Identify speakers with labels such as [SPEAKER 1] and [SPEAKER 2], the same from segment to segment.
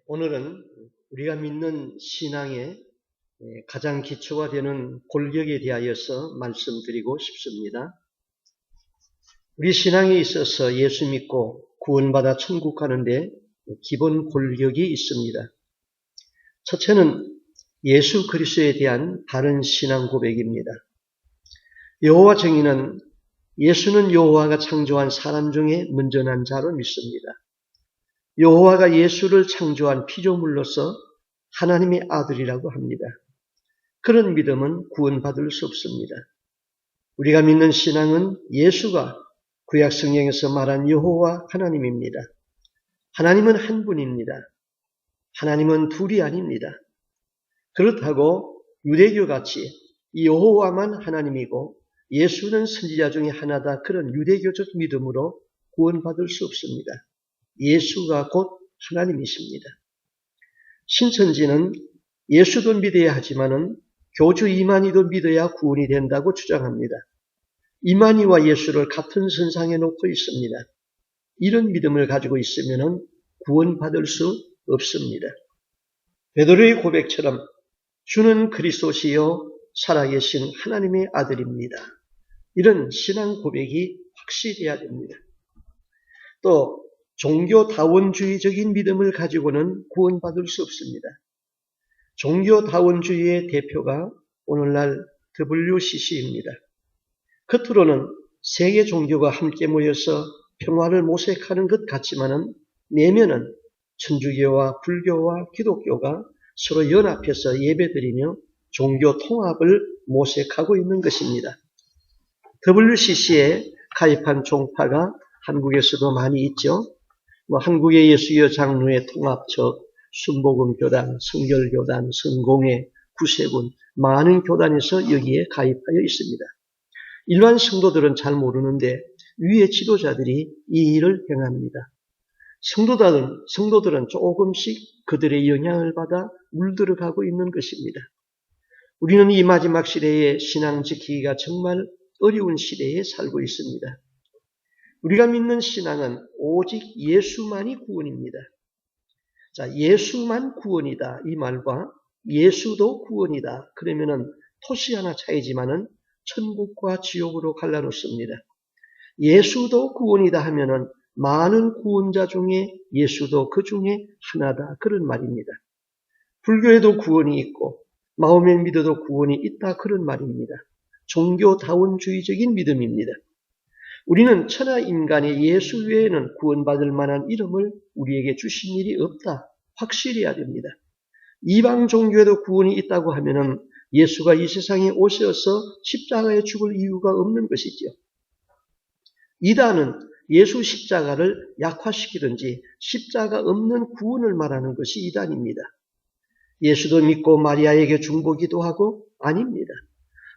[SPEAKER 1] 오늘은 우리가 믿는 신앙의 가장 기초가 되는 골격에 대하여서 말씀드리고 싶습니다. 우리 신앙에 있어서 예수 믿고 구원받아 천국 가는데 기본 골격이 있습니다. 첫째는 예수 그리스도에 대한 바른 신앙 고백입니다. 여호와 정의는 예수는 여호와가 창조한 사람 중에 먼저 난 자로 믿습니다. 여호와가 예수를 창조한 피조물로서 하나님의 아들이라고 합니다. 그런 믿음은 구원받을 수 없습니다. 우리가 믿는 신앙은 예수가 구약 성경에서 말한 여호와 하나님입니다. 하나님은 한 분입니다. 하나님은 둘이 아닙니다. 그렇다고 유대교같이 여호와만 하나님이고 예수는 선지자 중에 하나다, 그런 유대교적 믿음으로 구원받을 수 없습니다. 예수가 곧 하나님이십니다. 신천지는 예수도 믿어야 하지만은 교주 이만희도 믿어야 구원이 된다고 주장합니다. 이만희와 예수를 같은 선상에 놓고 있습니다. 이런 믿음을 가지고 있으면은 구원받을 수 없습니다. 베드로의 고백처럼 주는 그리스도시요 살아계신 하나님의 아들입니다. 이런 신앙 고백이 확실해야 됩니다. 또 종교다원주의적인 믿음을 가지고는 구원받을 수 없습니다. 종교다원주의의 대표가 오늘날 WCC입니다. 겉으로는 세계 종교가 함께 모여서 평화를 모색하는 것 같지만은 내면은 천주교와 불교와 기독교가 서로 연합해서 예배드리며 종교 통합을 모색하고 있는 것입니다. WCC에 가입한 종파가 한국에서도 많이 있죠. 한국의 예수교 장로회 통합처, 순복음교단, 성결교단, 성공회, 구세군, 많은 교단에서 여기에 가입하여 있습니다. 일반 성도들은 잘 모르는데 위의 지도자들이 이 일을 행합니다. 성도들은 조금씩 그들의 영향을 받아 물들어가고 있는 것입니다. 우리는 이 마지막 시대에 신앙 지키기가 정말 어려운 시대에 살고 있습니다. 우리가 믿는 신앙은 오직 예수만이 구원입니다. 자, 예수만 구원이다 이 말과 예수도 구원이다 그러면은 토시 하나 차이지만은 천국과 지옥으로 갈라놓습니다. 예수도 구원이다 하면은 많은 구원자 중에 예수도 그 중에 하나다, 그런 말입니다. 불교에도 구원이 있고 마음에 믿어도 구원이 있다, 그런 말입니다. 종교다원주의적인 믿음입니다. 우리는 천하 인간의 예수 외에는 구원받을 만한 이름을 우리에게 주신 일이 없다, 확실해야 됩니다. 이방 종교에도 구원이 있다고 하면은 예수가 이 세상에 오셔서 십자가에 죽을 이유가 없는 것이죠. 이단은 예수 십자가를 약화시키든지 십자가 없는 구원을 말하는 것이 이단입니다. 예수도 믿고 마리아에게 중보기도 하고 아닙니다.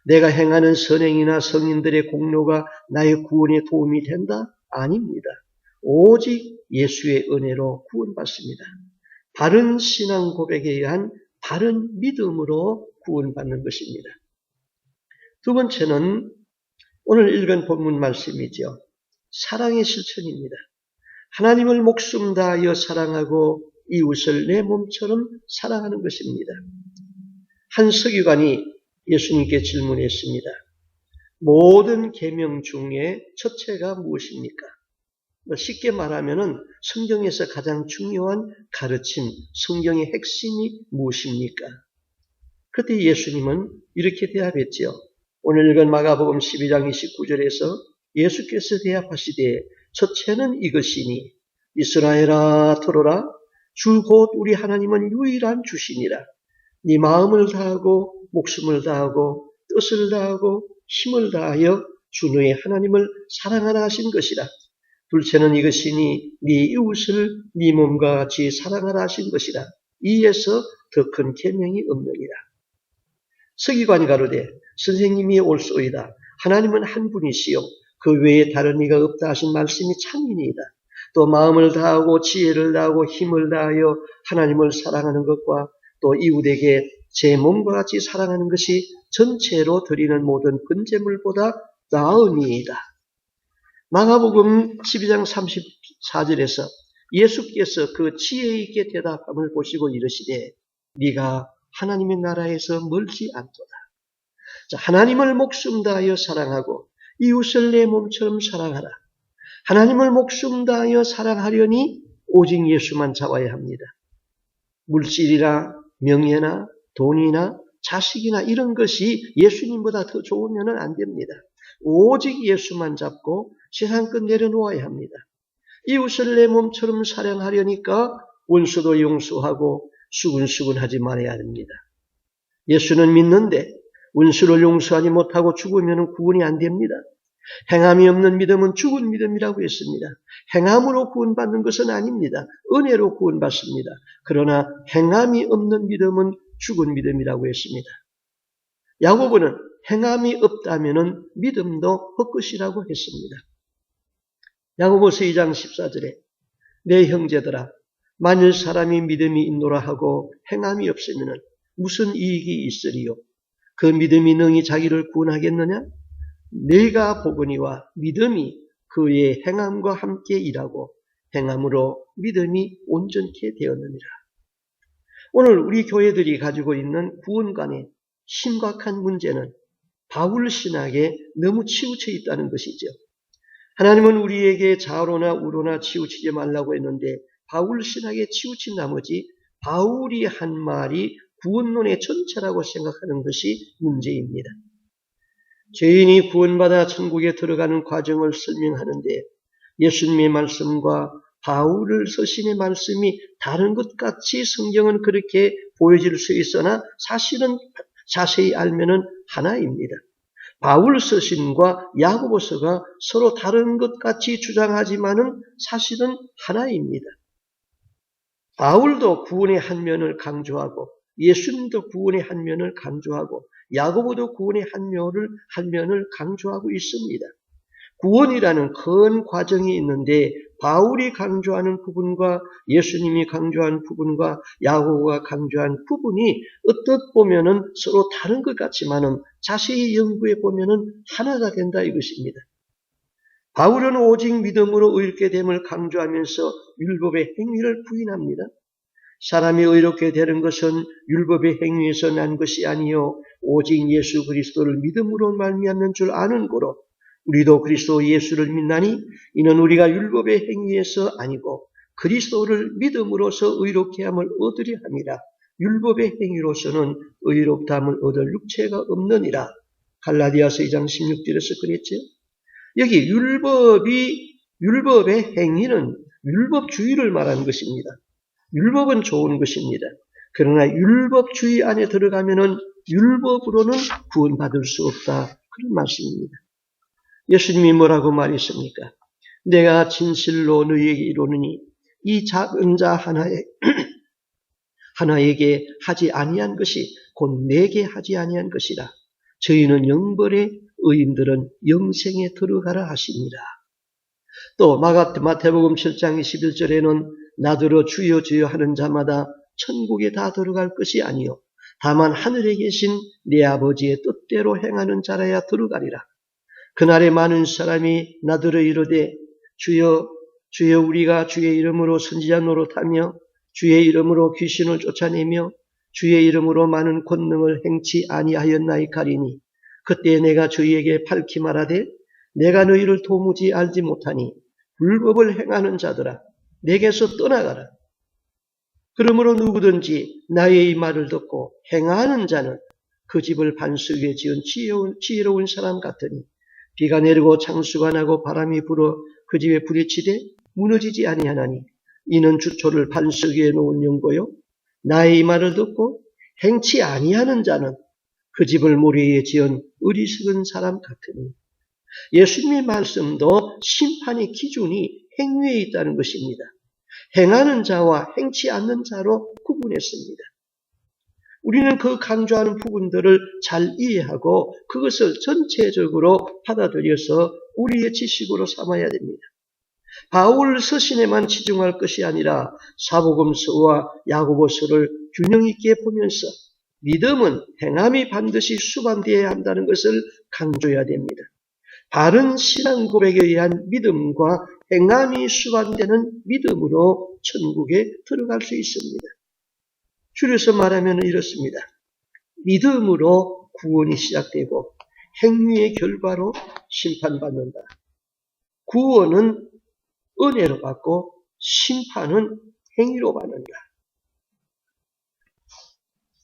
[SPEAKER 1] 내가 행하는 선행이나 성인들의 공로가 나의 구원에 도움이 된다? 아닙니다. 오직 예수의 은혜로 구원받습니다. 바른 신앙 고백에 의한 바른 믿음으로 구원받는 것입니다. 두 번째는 오늘 읽은 본문 말씀이죠. 사랑의 실천입니다. 하나님을 목숨 다하여 사랑하고 이웃을 내 몸처럼 사랑하는 것입니다. 한 서기관이 예수님께 질문했습니다. 모든 계명 중에 첫째가 무엇입니까? 쉽게 말하면은 성경에서 가장 중요한 가르침, 성경의 핵심이 무엇입니까? 그때 예수님은 이렇게 대답했죠. 오늘 읽은 마가복음 12장 29절에서 예수께서 대답하시되 첫째는 이것이니 이스라엘아 들어라, 주 곧 우리 하나님은 유일한 주시니라. 네 마음을 다하고 목숨을 다하고 뜻을 다하고 힘을 다하여 주 너의 하나님을 사랑하라 하신 것이라. 둘째는 이것이니 네 이웃을 네 몸과 같이 사랑하라 하신 것이라. 이에서 더 큰 계명이 없느니라. 서기관이 가로되 선생님이 옳소이다. 하나님은 한 분이시요 그 외에 다른 이가 없다 하신 말씀이 참이니이다. 또 마음을 다하고 지혜를 다하고 힘을 다하여 하나님을 사랑하는 것과 또 이웃에게 제 몸과 같이 사랑하는 것이 전체로 드리는 모든 번제물보다 나으니이다. 마가복음 12장 34절에서 예수께서 그 지혜 있게 대답함을 보시고 이르시되 네가 하나님의 나라에서 멀지 않도다. 자, 하나님을 목숨 다하여 사랑하고 이웃을 내 몸처럼 사랑하라. 하나님을 목숨 다하여 사랑하려니 오직 예수만 잡아야 합니다. 물질이나 명예나 돈이나 자식이나 이런 것이 예수님보다 더 좋으면 안 됩니다. 오직 예수만 잡고 세상 것 내려놓아야 합니다. 이웃을 내 몸처럼 사랑하려니까 원수도 용서하고 수근수근하지 말아야 합니다. 예수는 믿는데 원수를 용서하지 못하고 죽으면 구원이 안 됩니다. 행함이 없는 믿음은 죽은 믿음이라고 했습니다. 행함으로 구원받는 것은 아닙니다. 은혜로 구원받습니다. 그러나 행함이 없는 믿음은 죽은 믿음이라고 했습니다. 야고보는 행함이 없다면 믿음도 헛것이라고 했습니다. 야고보서 2장 14절에 내 형제들아 만일 사람이 믿음이 있노라 하고 행함이 없으면 무슨 이익이 있으리요? 그 믿음이 능히 자기를 구원하겠느냐? 내가 보거니와 믿음이 그의 행함과 함께 일하고 행함으로 믿음이 온전케 되었느니라. 오늘 우리 교회들이 가지고 있는 구원관의 심각한 문제는 바울 신학에 너무 치우쳐 있다는 것이죠. 하나님은 우리에게 좌로나 우로나 치우치지 말라고 했는데 바울 신학에 치우친 나머지 바울이 한 말이 구원론의 전체라고 생각하는 것이 문제입니다. 죄인이 구원받아 천국에 들어가는 과정을 설명하는데 예수님의 말씀과 바울 서신의 말씀이 다른 것 같이 성경은 그렇게 보여질 수 있으나 사실은 자세히 알면은 하나입니다. 바울 서신과 야고보서가 서로 다른 것 같이 주장하지만은 사실은 하나입니다. 바울도 구원의 한 면을 강조하고 예수님도 구원의 한 면을 강조하고 야고보도 구원의 한 면을 강조하고 있습니다. 구원이라는 큰 과정이 있는데 바울이 강조하는 부분과 예수님이 강조한 부분과 야고보가 강조한 부분이 어떻게 보면은 서로 다른 것 같지만은 자세히 연구해 보면은 하나가 된다 이것입니다. 바울은 오직 믿음으로 의롭게 됨을 강조하면서 율법의 행위를 부인합니다. 사람이 의롭게 되는 것은 율법의 행위에서 난 것이 아니요 오직 예수 그리스도를 믿음으로 말미암는 줄 아는 고로 우리도 그리스도 예수를 믿나니 이는 우리가 율법의 행위에서 아니고 그리스도를 믿음으로써 의롭게 함을 얻으려 함이라. 율법의 행위로서는 의롭다함을 얻을 육체가 없느니라. 갈라디아서 2장 16절에서 그랬죠. 여기 율법의 행위는 율법주의를 말하는 것입니다. 율법은 좋은 것입니다. 그러나 율법주의 안에 들어가면은 율법으로는 구원받을 수 없다. 그런 말씀입니다. 예수님이 뭐라고 말했습니까? 내가 진실로 너희에게 이르노니 이 작은 자 하나에게 하지 아니한 것이 곧 내게 하지 아니한 것이라. 저희는 영벌에 의인들은 영생에 들어가라 하시니라. 또 마태복음 7장 21절에는 나더러 주여 주여 하는 자마다 천국에 다 들어갈 것이 아니요 다만 하늘에 계신 내 아버지의 뜻대로 행하는 자라야 들어가리라. 그날에 많은 사람이 나더러 이르되 주여 주여 우리가 주의 이름으로 선지자 노릇하며 주의 이름으로 귀신을 쫓아내며 주의 이름으로 많은 권능을 행치 아니하였나이까 하리니 그때 내가 저희에게 밝히 말하되 내가 너희를 도무지 알지 못하니 불법을 행하는 자들아 내게서 떠나가라. 그러므로 누구든지 나의 이 말을 듣고 행하는 자는 그 집을 반석 위에 지은 지혜로운 사람 같으니 비가 내리고 창수가 나고 바람이 불어 그 집에 불이 치되 무너지지 아니하나니 이는 주초를 반석 위에 놓은 연고요 나의 이 말을 듣고 행치 아니하는 자는 그 집을 모래 위에 지은 어리석은 사람 같으니 예수님의 말씀도 심판의 기준이 행위에 있다는 것입니다. 행하는 자와 행치 않는 자로 구분했습니다. 우리는 그 강조하는 부분들을 잘 이해하고 그것을 전체적으로 받아들여서 우리의 지식으로 삼아야 됩니다. 바울 서신에만 치중할 것이 아니라 사복음서와 야고보서를 균형 있게 보면서 믿음은 행함이 반드시 수반되어야 한다는 것을 강조해야 됩니다. 바른 신앙 고백에 의한 믿음과 행함이 수반되는 믿음으로 천국에 들어갈 수 있습니다. 줄여서 말하면 이렇습니다. 믿음으로 구원이 시작되고 행위의 결과로 심판받는다. 구원은 은혜로 받고 심판은 행위로 받는다.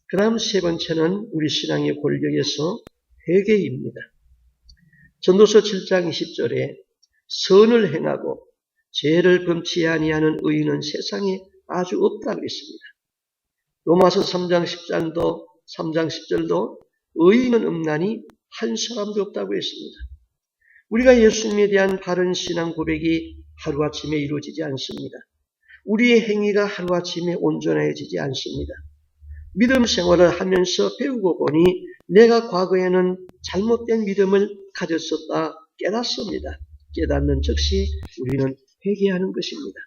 [SPEAKER 1] 그 다음 세 번째는 우리 신앙의 골격에서 회개입니다. 전도서 7장 20절에 선을 행하고 죄를 범치 아니하는 의인은 세상에 아주 없다 그랬습니다. 로마서 3장 10절도 의인은 없나니 한 사람도 없다고 했습니다. 우리가 예수님에 대한 바른 신앙 고백이 하루아침에 이루어지지 않습니다. 우리의 행위가 하루아침에 온전해지지 않습니다. 믿음 생활을 하면서 배우고 보니 내가 과거에는 잘못된 믿음을 가졌었다 깨닫습니다. 깨닫는 즉시 우리는 회개하는 것입니다.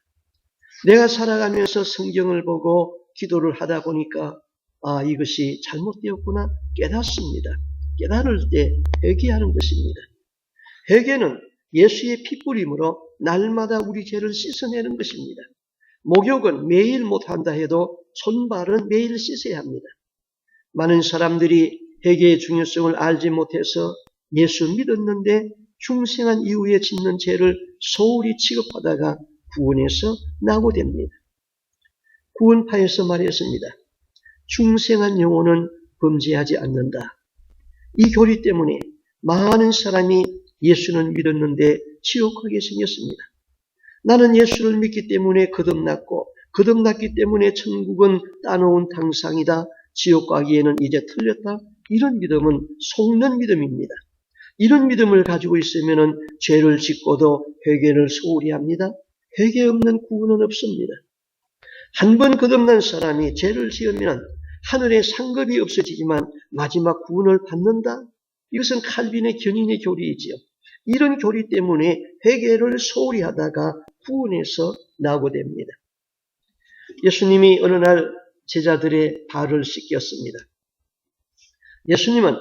[SPEAKER 1] 내가 살아가면서 성경을 보고 기도를 하다 보니까 이것이 잘못되었구나 깨닫습니다. 깨달을 때 회개하는 것입니다. 회개는 예수의 핏뿌림으로 날마다 우리 죄를 씻어내는 것입니다. 목욕은 매일 못한다 해도 손발은 매일 씻어야 합니다. 많은 사람들이 회개의 중요성을 알지 못해서 예수 믿었는데 중생한 이후에 짓는 죄를 소홀히 취급하다가 구원에서 낙오됩니다. 구원파에서 말했습니다. 중생한 영혼은 범죄하지 않는다. 이 교리 때문에 많은 사람이 예수는 믿었는데 지옥하게 생겼습니다. 나는 예수를 믿기 때문에 거듭났고 거듭났기 때문에 천국은 따놓은 당상이다. 지옥 가기에는 이제 틀렸다. 이런 믿음은 속는 믿음입니다. 이런 믿음을 가지고 있으면 죄를 짓고도 회개를 소홀히 합니다. 회개 없는 구원은 없습니다. 한 번 거듭난 사람이 죄를 지으면 하늘에 상급이 없어지지만 마지막 구원을 받는다. 이것은 칼빈의 견인의 교리이지요. 이런 교리 때문에 회개를 소홀히 하다가 구원에서 낙오됩니다. 예수님이 어느 날 제자들의 발을 씻겼습니다. 예수님은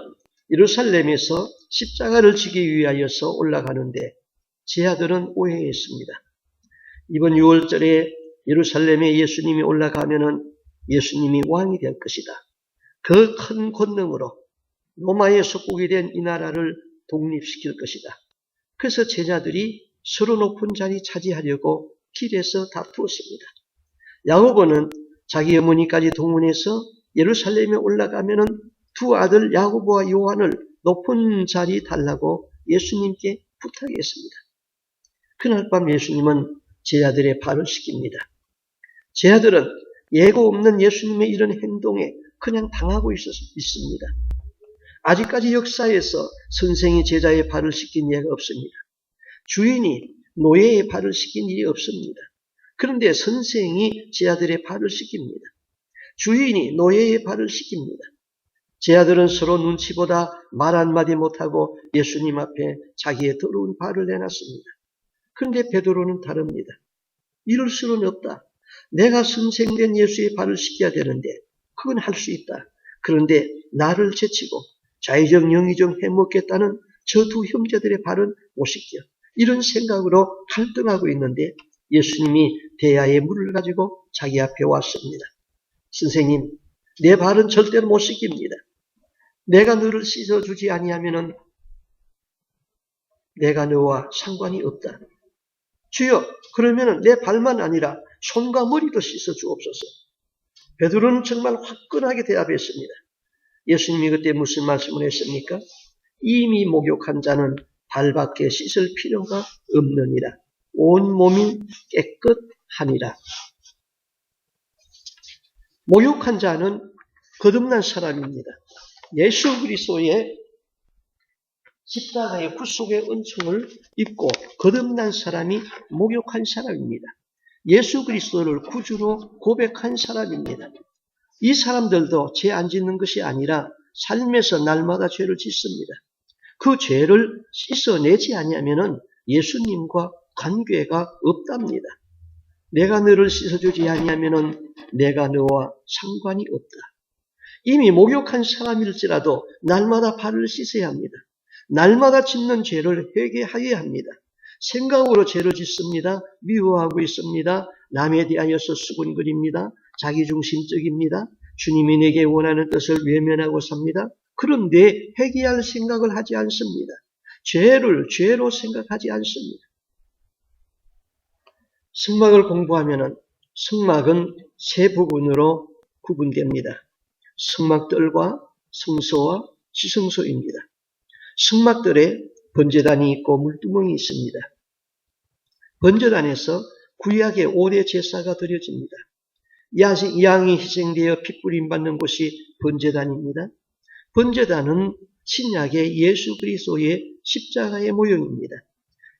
[SPEAKER 1] 예루살렘에서 십자가를 지기 위하여서 올라가는데 제자들은 오해했습니다. 이번 6월절에 예루살렘에 예수님이 올라가면은 예수님이 왕이 될 것이다. 그 큰 권능으로 로마의 속국이 된 이 나라를 독립시킬 것이다. 그래서 제자들이 서로 높은 자리 차지하려고 길에서 다투었습니다. 야고보는 자기 어머니까지 동원해서 예루살렘에 올라가면은 두 아들 야고보와 요한을 높은 자리 달라고 예수님께 부탁했습니다. 그날 밤 예수님은 제자들의 발을 씻깁니다. 제자들은 예고 없는 예수님의 이런 행동에 그냥 당하고 있습니다. 아직까지 역사에서 선생이 제자의 발을 씻긴 예가 없습니다. 주인이 노예의 발을 씻긴 일이 없습니다. 그런데 선생이 제자들의 발을 씻깁니다. 주인이 노예의 발을 씻깁니다. 제자들은 서로 눈치보다 말 한마디 못하고 예수님 앞에 자기의 더러운 발을 내놨습니다. 그런데 베드로는 다릅니다. 이럴 수는 없다. 내가 선생된 예수의 발을 씻겨야 되는데 그건 할 수 있다. 그런데 나를 제치고 자의적 영의적 해먹겠다는 저 두 형제들의 발은 못 씻겨. 이런 생각으로 갈등하고 있는데 예수님이 대야에 물을 가지고 자기 앞에 왔습니다. 선생님, 내 발은 절대로 못 씻깁니다. 내가 너를 씻어주지 아니하면은 내가 너와 상관이 없다. 주여, 그러면은 내 발만 아니라 손과 머리도 씻어 주옵소서. 베드로는 정말 화끈하게 대답했습니다. 예수님이 그때 무슨 말씀을 했습니까? 이미 목욕한 자는 발밖에 씻을 필요가 없느니라. 온 몸이 깨끗하니라. 목욕한 자는 거듭난 사람입니다. 예수 그리스도의 십자가의 구속의 은총을 입고 거듭난 사람이 목욕한 사람입니다. 예수 그리스도를 구주로 고백한 사람입니다. 이 사람들도 죄 안 짓는 것이 아니라 삶에서 날마다 죄를 짓습니다. 그 죄를 씻어내지 아니하면은 예수님과 관계가 없답니다. 내가 너를 씻어주지 아니하면은 내가 너와 상관이 없다. 이미 목욕한 사람일지라도 날마다 발을 씻어야 합니다. 날마다 짓는 죄를 회개하여야 합니다. 생각으로 죄를 짓습니다. 미워하고 있습니다. 남에 대하여서 수군거립니다. 자기중심적입니다. 주님이 내게 원하는 뜻을 외면하고 삽니다. 그런데 회개할 생각을 하지 않습니다. 죄를 죄로 생각하지 않습니다. 성막을 공부하면은 성막은 세 부분으로 구분됩니다. 성막들과 성소와 지성소입니다. 성막들에 번제단이 있고 물두멍이 있습니다. 번제단에서 구약의 5대 제사가 드려집니다. 양이 희생되어 핏부림 받는 곳이 번제단입니다. 번제단은 신약의 예수 그리스도의 십자가의 모형입니다.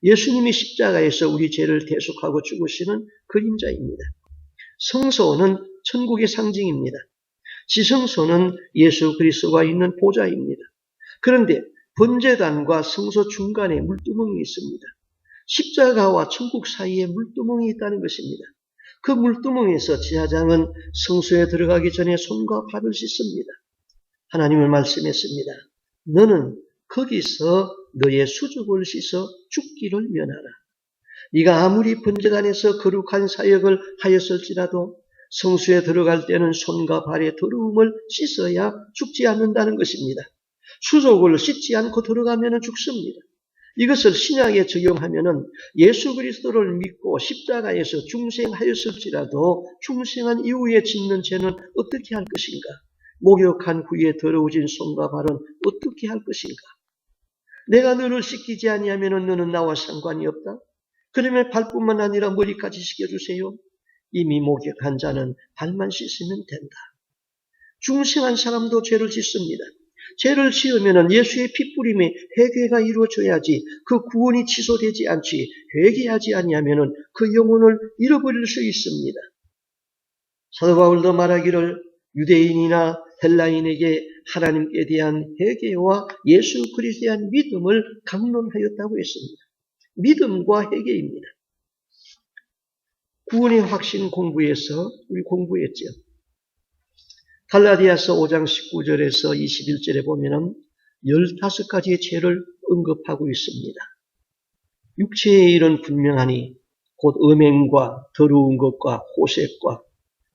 [SPEAKER 1] 예수님이 십자가에서 우리 죄를 대속하고 죽으시는 그림자입니다. 성소는 천국의 상징입니다. 지성소는 예수 그리스도가 있는 보좌입니다. 그런데 번제단과 성소 중간에 물두멍이 있습니다. 십자가와 천국 사이에 물두멍이 있다는 것입니다. 그 물두멍에서 제사장은 성소에 들어가기 전에 손과 발을 씻습니다. 하나님은 말씀했습니다. 너는 거기서 너의 수족을 씻어 죽기를 면하라. 네가 아무리 번제단에서 거룩한 사역을 하였을지라도 성소에 들어갈 때는 손과 발의 더러움을 씻어야 죽지 않는다는 것입니다. 수족을 씻지 않고 들어가면 죽습니다. 이것을 신약에 적용하면은 예수 그리스도를 믿고 십자가에서 중생하였을지라도 중생한 이후에 짓는 죄는 어떻게 할 것인가? 목욕한 후에 더러워진 손과 발은 어떻게 할 것인가? 내가 너를 씻기지 아니하면 너는 나와 상관이 없다. 그러면 발뿐만 아니라 머리까지 씻겨주세요. 이미 목욕한 자는 발만 씻으면 된다. 중생한 사람도 죄를 짓습니다. 죄를 지으면 예수의 핏부림에 회개가 이루어져야지 그 구원이 취소되지 않지 회개하지 아니하면 그 영혼을 잃어버릴 수 있습니다. 사도 바울도 말하기를 유대인이나 헬라인에게 하나님께 대한 회개와 예수 그리스도에 대한 믿음을 강론하였다고 했습니다. 믿음과 회개입니다. 구원의 확신 공부에서 우리 공부했죠. 갈라디아서 5장 19절에서 21절에 보면은 15가지의 죄를 언급하고 있습니다. 육체의 일은 분명하니 곧 음행과 더러운 것과 호색과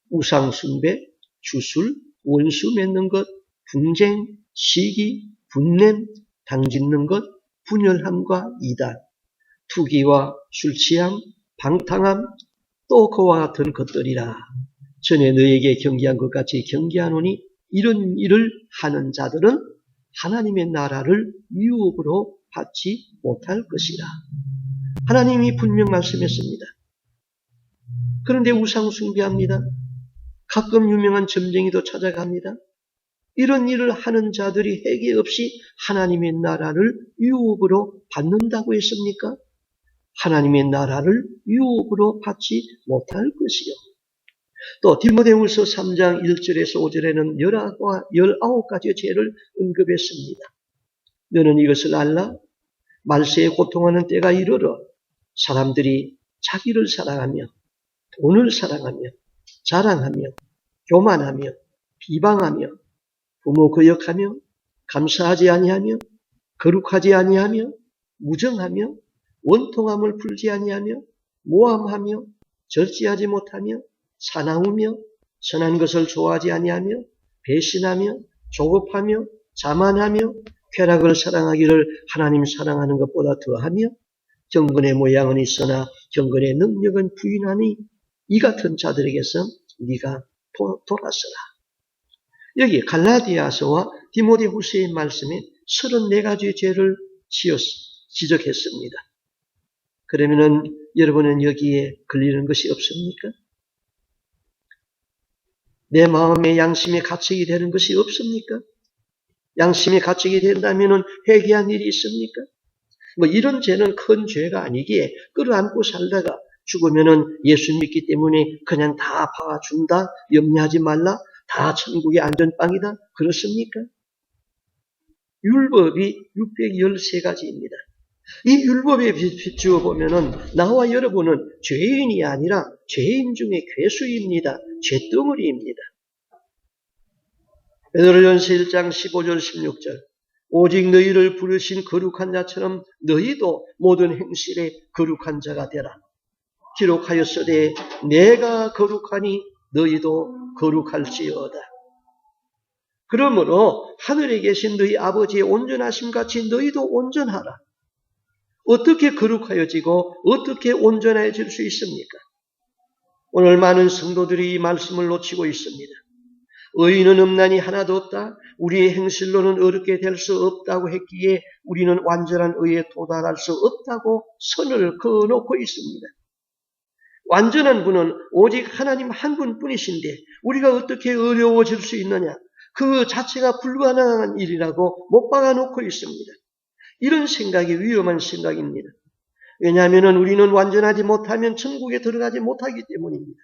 [SPEAKER 1] 우상숭배, 주술, 원수 맺는 것, 분쟁, 시기, 분냄, 당짓는 것, 분열함과 이단, 투기와 술취함, 방탕함, 또 그와 같은 것들이라. 전에 너에게 경계한 것 같이 경계하노니 이런 일을 하는 자들은 하나님의 나라를 유업으로 받지 못할 것이라. 하나님이 분명 말씀했습니다. 그런데 우상 숭배합니다. 가끔 유명한 점쟁이도 찾아갑니다. 이런 일을 하는 자들이 회개 없이 하나님의 나라를 유업으로 받는다고 했습니까? 하나님의 나라를 유업으로 받지 못할 것이요. 또 디모데후서 3장 1절에서 5절에는 19가지의 죄를 언급했습니다. 너는 이것을 알라? 말세에 고통하는 때가 이르러 사람들이 자기를 사랑하며 돈을 사랑하며 자랑하며 교만하며 비방하며 부모 거역하며 감사하지 아니하며 거룩하지 아니하며 무정하며 원통함을 풀지 아니하며 모함하며 절제하지 못하며 사나우며 선한 것을 좋아하지 아니하며 배신하며 조급하며 자만하며 쾌락을 사랑하기를 하나님 사랑하는 것보다 더하며 경건의 모양은 있으나 경건의 능력은 부인하니 이 같은 자들에게서 네가 돌아서라. 여기 갈라디아서와 디모데후서의 말씀에 34가지의 죄를 지적했습니다. 그러면은 여러분은 여기에 걸리는 것이 없습니까? 내 마음의 양심의 가책이 되는 것이 없습니까? 양심의 가책이 된다면 회개한 일이 있습니까? 이런 죄는 큰 죄가 아니기에 끌어안고 살다가 죽으면은 예수 믿기 때문에 그냥 다 봐준다, 염려하지 말라, 다 천국의 안전빵이다, 그렇습니까? 율법이 613가지입니다. 이 율법에 비추어 보면은 나와 여러분은 죄인이 아니라 죄인 중에 괴수입니다. 죄덩어리입니다. 베드로전서 1장 15절 16절 오직 너희를 부르신 거룩한 자처럼 너희도 모든 행실에 거룩한 자가 되라. 기록하였으되 내가 거룩하니 너희도 거룩할지어다. 그러므로 하늘에 계신 너희 아버지의 온전하심 같이 너희도 온전하라. 어떻게 거룩하여지고 어떻게 온전해질 수 있습니까? 오늘 많은 성도들이 이 말씀을 놓치고 있습니다. 의인은 없나니 하나도 없다. 우리의 행실로는 어렵게 될 수 없다고 했기에 우리는 완전한 의에 도달할 수 없다고 선을 그어놓고 있습니다. 완전한 분은 오직 하나님 한 분뿐이신데 우리가 어떻게 어려워질 수 있느냐? 그 자체가 불가능한 일이라고 못 박아놓고 있습니다. 이런 생각이 위험한 생각입니다. 왜냐하면 우리는 완전하지 못하면 천국에 들어가지 못하기 때문입니다.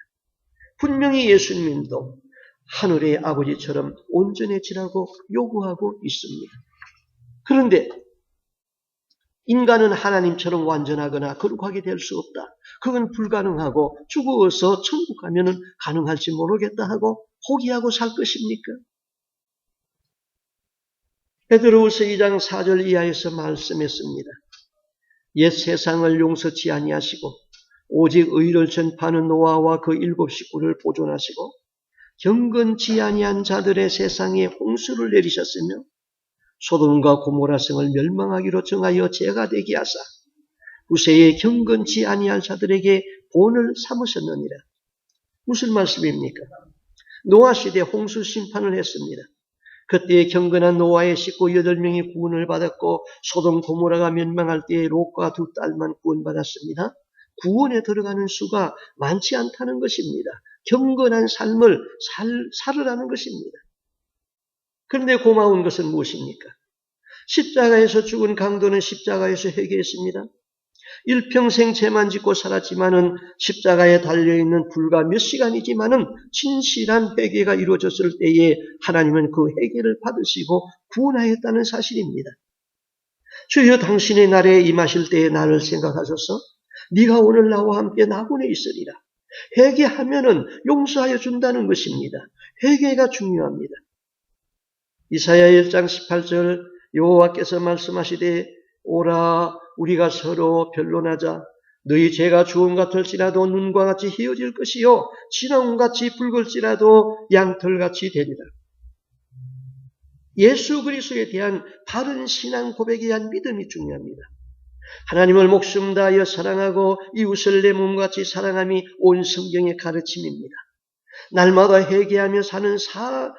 [SPEAKER 1] 분명히 예수님도 하늘의 아버지처럼 온전해지라고 요구하고 있습니다. 그런데 인간은 하나님처럼 완전하거나 거룩하게 될 수 없다. 그건 불가능하고 죽어서 천국 가면은 가능할지 모르겠다 하고 포기하고 살 것입니까? 베드로후서 2장 4절 이하에서 말씀했습니다. 옛 세상을 용서치 아니하시고 오직 의를 전파하는 노아와 그 7 식구를 보존하시고 경건치 아니한 자들의 세상에 홍수를 내리셨으며 소돔과 고모라 성을 멸망하기로 정하여 죄가 되게 하사 후세에 경건치 아니한 자들에게 본을 삼으셨느니라. 무슨 말씀입니까? 노아 시대 홍수 심판을 했습니다. 그때 경건한 노아의 식구 8명이 구원을 받았고 소돔 고모라가 멸망할 때에 롯과 2 딸만 구원받았습니다. 구원에 들어가는 수가 많지 않다는 것입니다. 경건한 삶을 살으라는 것입니다. 그런데 고마운 것은 무엇입니까? 십자가에서 죽은 강도는 십자가에서 회개했습니다. 일평생 죄만 짓고 살았지만은 십자가에 달려있는 불과 몇 시간이지만은 진실한 회개가 이루어졌을 때에 하나님은 그 회개를 받으시고 구원하였다는 사실입니다. 주여 당신의 날에 임하실 때에 나를 생각하셔서 네가 오늘 나와 함께 낙원에 있으리라. 회개하면은 용서하여 준다는 것입니다. 회개가 중요합니다. 이사야 1장 18절 여호와께서 말씀하시되 오라 우리가 서로 변론하자. 너희 죄가 주홍 같을지라도 눈과 같이 희어질 것이요 진홍같이 붉을지라도 양털같이 되리라. 예수 그리스도에 대한 바른 신앙 고백에 대한 믿음이 중요합니다. 하나님을 목숨 다하여 사랑하고 이웃을 내 몸같이 사랑함이 온 성경의 가르침입니다. 날마다 회개하며 사는 사람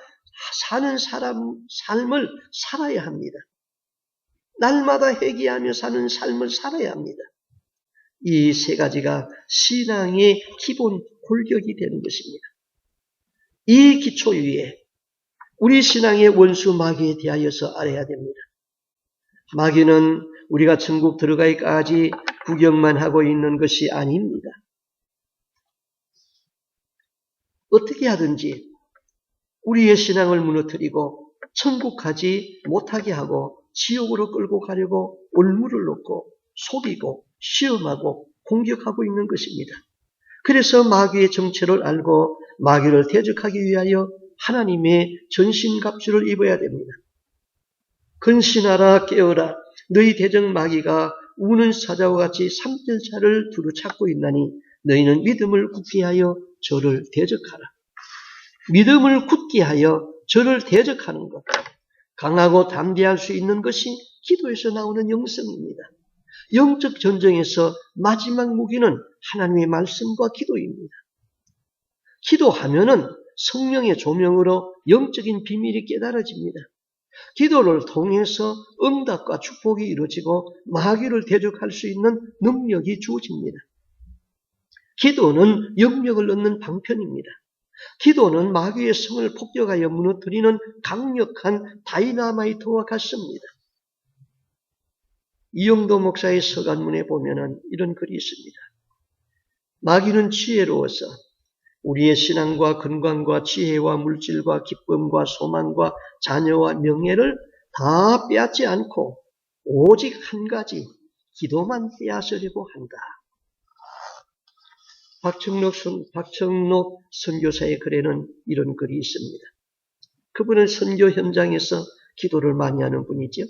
[SPEAKER 1] 삶을 살아야 합니다. 날마다 회개하며 사는 삶을 살아야 합니다. 이 3가지가 신앙의 기본 골격이 되는 것입니다. 이 기초 위에 우리 신앙의 원수 마귀에 대하여서 알아야 됩니다. 마귀는 우리가 천국 들어가기까지 구경만 하고 있는 것이 아닙니다. 어떻게 하든지 우리의 신앙을 무너뜨리고 천국 가지 못하게 하고 지옥으로 끌고 가려고 올무를 놓고 속이고 시험하고 공격하고 있는 것입니다. 그래서 마귀의 정체를 알고 마귀를 대적하기 위하여 하나님의 전신갑주를 입어야 됩니다. 근신하라 깨어라 너희 대적 마귀가 우는 사자와 같이 삼킬자를 두루 찾고 있나니 너희는 믿음을 굳게 하여 저를 대적하라. 믿음을 굳게 하여 저를 대적하는 것. 강하고 담대할 수 있는 것이 기도에서 나오는 영성입니다. 영적 전쟁에서 마지막 무기는 하나님의 말씀과 기도입니다. 기도하면은 성령의 조명으로 영적인 비밀이 깨달아집니다. 기도를 통해서 응답과 축복이 이루어지고 마귀를 대적할 수 있는 능력이 주어집니다. 기도는 영역을 얻는 방편입니다. 기도는 마귀의 성을 폭격하여 무너뜨리는 강력한 다이나마이트와 같습니다. 이영도 목사의 서간문에 보면은 이런 글이 있습니다. 마귀는 지혜로워서 우리의 신앙과 건강과 지혜와 물질과 기쁨과 소망과 자녀와 명예를 다 빼앗지 않고 오직 한 가지 기도만 빼앗으려고 한다. 박청록 선교사의 글에는 이런 글이 있습니다. 그분은 선교 현장에서 기도를 많이 하는 분이죠.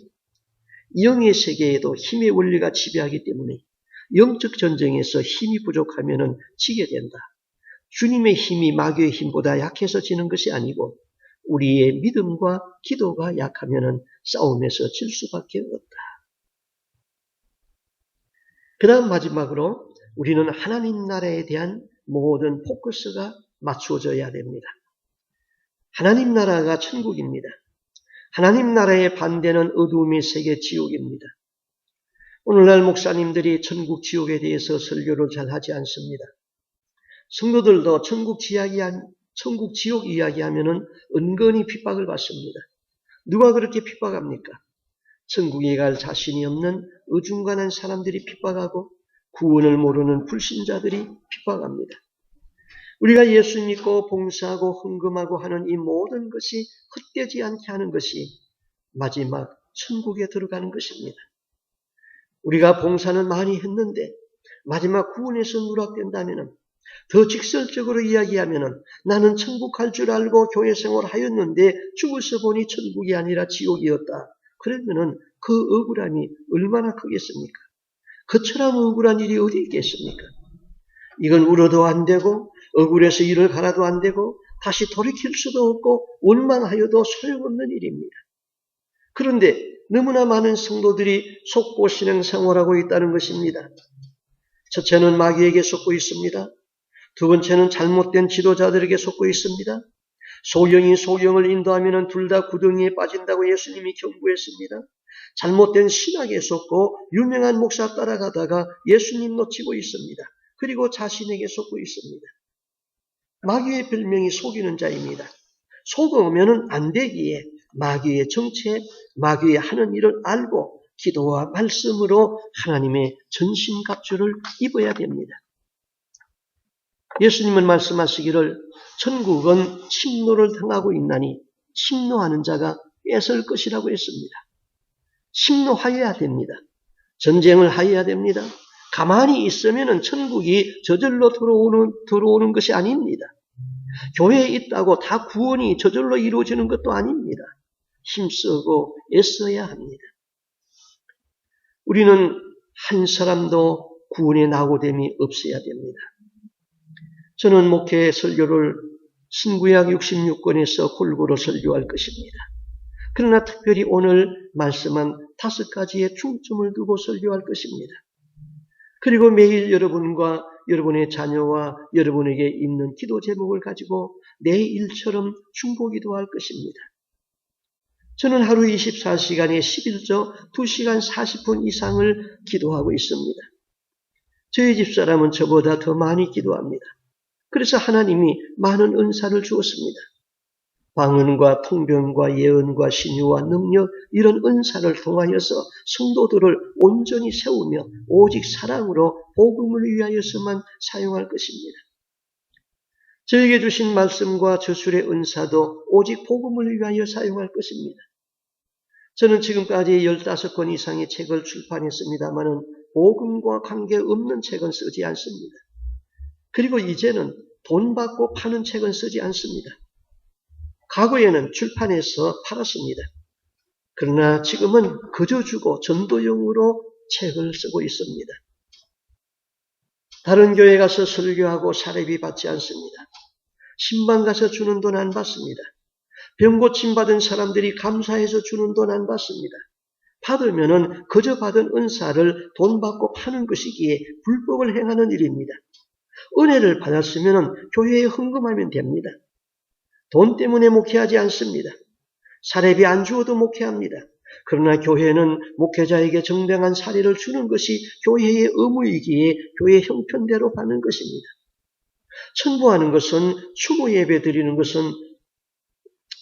[SPEAKER 1] 영의 세계에도 힘의 원리가 지배하기 때문에 영적 전쟁에서 힘이 부족하면 지게 된다. 주님의 힘이 마귀의 힘보다 약해서 지는 것이 아니고 우리의 믿음과 기도가 약하면 싸움에서 질 수밖에 없다. 그 다음 마지막으로 우리는 하나님 나라에 대한 모든 포커스가 맞추어져야 됩니다. 하나님 나라가 천국입니다. 하나님 나라의 반대는 어두움의 세계 지옥입니다. 오늘날 목사님들이 천국 지옥에 대해서 설교를 잘 하지 않습니다. 성도들도 천국 지옥 이야기하면은 은근히 핍박을 받습니다. 누가 그렇게 핍박합니까? 천국에 갈 자신이 없는 어중간한 사람들이 핍박하고 구원을 모르는 불신자들이 핍박합니다. 우리가 예수 믿고 봉사하고 헌금하고 하는 이 모든 것이 헛되지 않게 하는 것이 마지막 천국에 들어가는 것입니다. 우리가 봉사는 많이 했는데 마지막 구원에서 누락된다면 더 직설적으로 이야기하면 나는 천국 갈 줄 알고 교회 생활하였는데 죽어서 보니 천국이 아니라 지옥이었다. 그러면은 그 억울함이 얼마나 크겠습니까? 그처럼 억울한 일이 어디 있겠습니까? 이건 울어도 안 되고 억울해서 일을 갈아도 안 되고 다시 돌이킬 수도 없고 원망하여도 소용없는 일입니다. 그런데 너무나 많은 성도들이 속고 신앙생활하고 있다는 것입니다. 첫째는 마귀에게 속고 있습니다. 두 번째는 잘못된 지도자들에게 속고 있습니다. 소경이 소경을 인도하면 둘 다 구덩이에 빠진다고 예수님이 경고했습니다. 잘못된 신학에 속고 유명한 목사 따라가다가 예수님 놓치고 있습니다. 그리고 자신에게 속고 있습니다. 마귀의 별명이 속이는 자입니다. 속으면 안 되기에 마귀의 정체, 마귀의 하는 일을 알고 기도와 말씀으로 하나님의 전신갑주를 입어야 됩니다. 예수님은 말씀하시기를 천국은 침노를 당하고 있나니 침노하는 자가 뺏을 것이라고 했습니다. 침노하여야 됩니다. 전쟁을 하여야 됩니다. 가만히 있으면 천국이 저절로 들어오는 것이 아닙니다. 교회에 있다고 다 구원이 저절로 이루어지는 것도 아닙니다. 힘쓰고 애써야 합니다. 우리는 한 사람도 구원의 낙오됨이 없어야 됩니다. 저는 목회 설교를 신구약 66권에서 골고루 설교할 것입니다. 그러나 특별히 오늘 말씀한 5가지의 중점을 두고 설교할 것입니다. 그리고 매일 여러분과 여러분의 자녀와 여러분에게 있는 기도 제목을 가지고 내 일처럼 중보기도 할 것입니다. 저는 하루 24시간에 11조 2시간 40분 이상을 기도하고 있습니다. 저희 집사람은 저보다 더 많이 기도합니다. 그래서 하나님이 많은 은사를 주었습니다. 방언과 통변과 예언과 신유와 능력 이런 은사를 통하여서 성도들을 온전히 세우며 오직 사랑으로 복음을 위하여서만 사용할 것입니다. 저에게 주신 말씀과 저술의 은사도 오직 복음을 위하여 사용할 것입니다. 저는 지금까지 15권 이상의 책을 출판했습니다마는 복음과 관계없는 책은 쓰지 않습니다. 그리고 이제는 돈 받고 파는 책은 쓰지 않습니다. 과거에는 출판해서 팔았습니다. 그러나 지금은 거저 주고 전도용으로 책을 쓰고 있습니다. 다른 교회 가서 설교하고 사례비 받지 않습니다. 신방 가서 주는 돈 안 받습니다. 병 고침 받은 사람들이 감사해서 주는 돈 안 받습니다. 받으면은 거저 받은 은사를 돈 받고 파는 것이기에 불법을 행하는 일입니다. 은혜를 받았으면 교회에 헌금하면 됩니다. 돈 때문에 목회하지 않습니다. 사례비 안 주어도 목회합니다. 그러나 교회는 목회자에게 정당한 사례를 주는 것이 교회의 의무이기에 교회 형편대로 하는 것입니다. 천부하는 것은 추모 예배 드리는 것은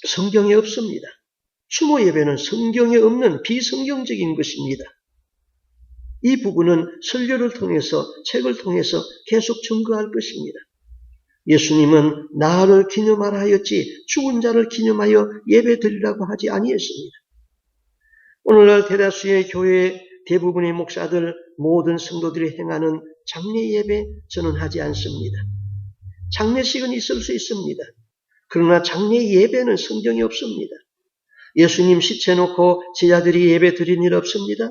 [SPEAKER 1] 성경에 없습니다. 추모 예배는 성경에 없는 비성경적인 것입니다. 이 부분은 설교를 통해서 책을 통해서 계속 증거할 것입니다. 예수님은 나를 기념하라 하였지 죽은 자를 기념하여 예배 드리라고 하지 아니했습니다. 오늘날 대다수의 교회 대부분의 목사들 모든 성도들이 행하는 장례 예배 저는 하지 않습니다. 장례식은 있을 수 있습니다. 그러나 장례 예배는 성경에 없습니다. 예수님 시체 놓고 제자들이 예배 드린 일 없습니다.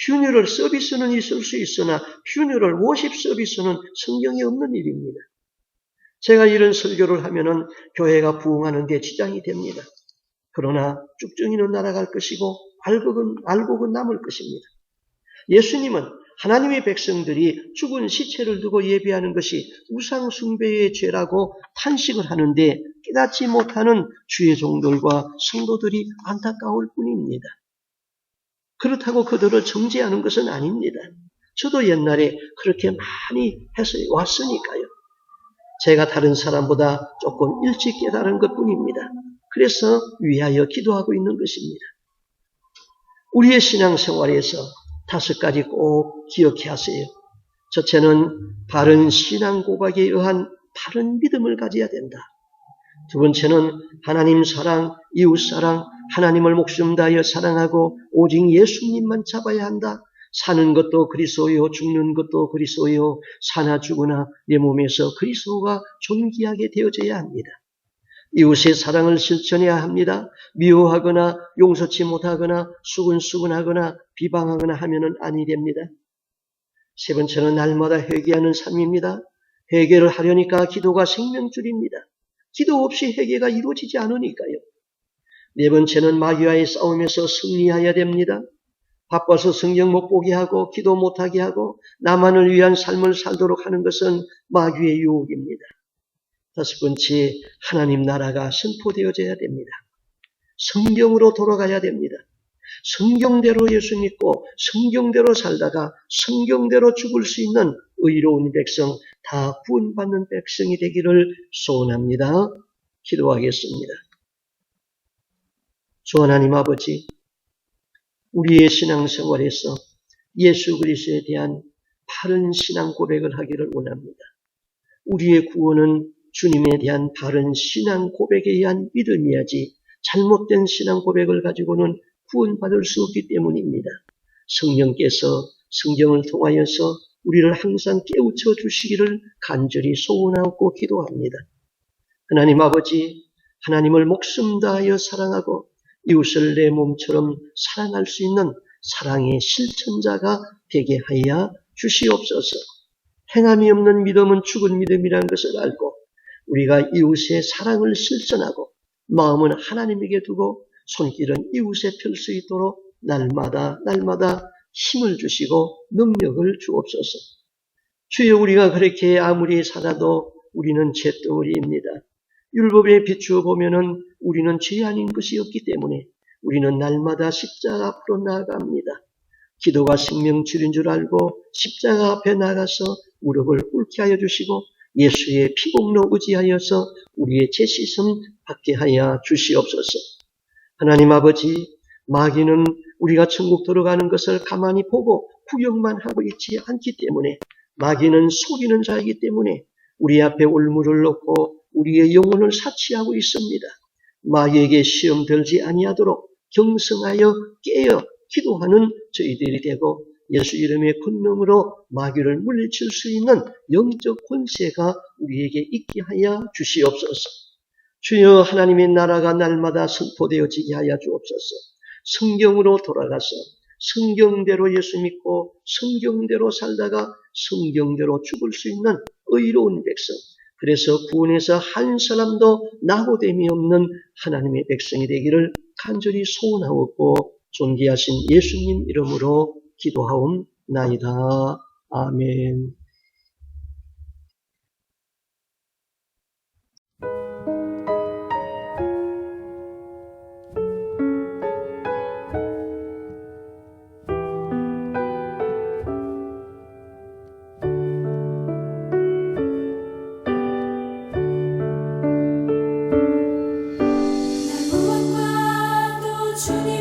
[SPEAKER 1] 퓨니럴 서비스는 있을 수 있으나 퓨니럴 워십 서비스는 성경에 없는 일입니다. 제가 이런 설교를 하면은 교회가 부흥하는 데 지장이 됩니다. 그러나 쭉정이는 날아갈 것이고 알곡은 남을 것입니다. 예수님은 하나님의 백성들이 죽은 시체를 두고 예배하는 것이 우상 숭배의 죄라고 탄식을 하는데 깨닫지 못하는 주의 종들과 성도들이 안타까울 뿐입니다. 그렇다고 그들을 정죄하는 것은 아닙니다. 저도 옛날에 그렇게 많이 해서 왔으니까요. 제가 다른 사람보다 조금 일찍 깨달은 것뿐입니다. 그래서 위하여 기도하고 있는 것입니다. 우리의 신앙생활에서 5가지 꼭 기억해 하세요. 첫째는 바른 신앙 고백에 의한 바른 믿음을 가져야 된다. 두 번째는 하나님 사랑, 이웃 사랑, 하나님을 목숨 다하여 사랑하고 오직 예수님만 잡아야 한다. 사는 것도 그리스도요, 죽는 것도 그리스도요, 사나 죽으나 내 몸에서 그리스도가 존귀하게 되어져야 합니다. 이웃의 사랑을 실천해야 합니다. 미워하거나 용서치 못하거나 수근수근하거나 비방하거나 하면은 아니 됩니다. 세 번째는 날마다 회개하는 삶입니다. 회개를 하려니까 기도가 생명줄입니다. 기도 없이 회개가 이루어지지 않으니까요. 네 번째는 마귀와의 싸움에서 승리해야 됩니다. 바빠서 성경 못 보게 하고 기도 못하게 하고 나만을 위한 삶을 살도록 하는 것은 마귀의 유혹입니다. 5번째, 하나님 나라가 선포되어져야 됩니다. 성경으로 돌아가야 됩니다. 성경대로 예수 믿고 성경대로 살다가 성경대로 죽을 수 있는 의로운 백성, 다 구원받는 백성이 되기를 소원합니다. 기도하겠습니다. 주 하나님 아버지, 우리의 신앙생활에서 예수 그리스도에 대한 바른 신앙 고백을 하기를 원합니다. 우리의 구원은 주님에 대한 바른 신앙 고백에 의한 믿음이야지 잘못된 신앙 고백을 가지고는 구원받을 수 없기 때문입니다. 성령께서 성경을 통하여서 우리를 항상 깨우쳐 주시기를 간절히 소원하고 기도합니다. 하나님 아버지, 하나님을 목숨 다하여 사랑하고 이웃을 내 몸처럼 사랑할 수 있는 사랑의 실천자가 되게 하여 주시옵소서. 행함이 없는 믿음은 죽은 믿음이라는 것을 알고 우리가 이웃의 사랑을 실천하고 마음은 하나님에게 두고 손길은 이웃에 펼 수 있도록 날마다 힘을 주시고 능력을 주옵소서. 주여, 우리가 그렇게 아무리 살아도 우리는 잿덩어리입니다. 율법에 비추어 보면은 우리는 죄 아닌 것이 없기 때문에 우리는 날마다 십자가 앞으로 나아갑니다. 기도가 생명줄인 줄 알고 십자가 앞에 나가서 무릎을 꿇게 하여 주시고 예수의 피공로 의지하여서 우리의 죄 씻음 받게 하여 주시옵소서. 하나님 아버지, 마귀는 우리가 천국 들어가는 것을 가만히 보고 구경만 하고 있지 않기 때문에, 마귀는 속이는 자이기 때문에 우리 앞에 올무를 놓고 우리의 영혼을 사치하고 있습니다. 마귀에게 시험 들지 아니하도록 경성하여 깨어 기도하는 저희들이 되고 예수 이름의 권능으로 마귀를 물리칠 수 있는 영적 권세가 우리에게 있게 하여 주시옵소서. 주여, 하나님의 나라가 날마다 선포되어지게 하여 주옵소서. 성경으로 돌아가서 성경대로 예수 믿고 성경대로 살다가 성경대로 죽을 수 있는 의로운 백성, 그래서 구원에서 한 사람도 낙오됨이 없는 하나님의 백성이 되기를 간절히 소원하옵고 존귀하신 예수님 이름으로 기도하옵나이다. 아멘.
[SPEAKER 2] 주님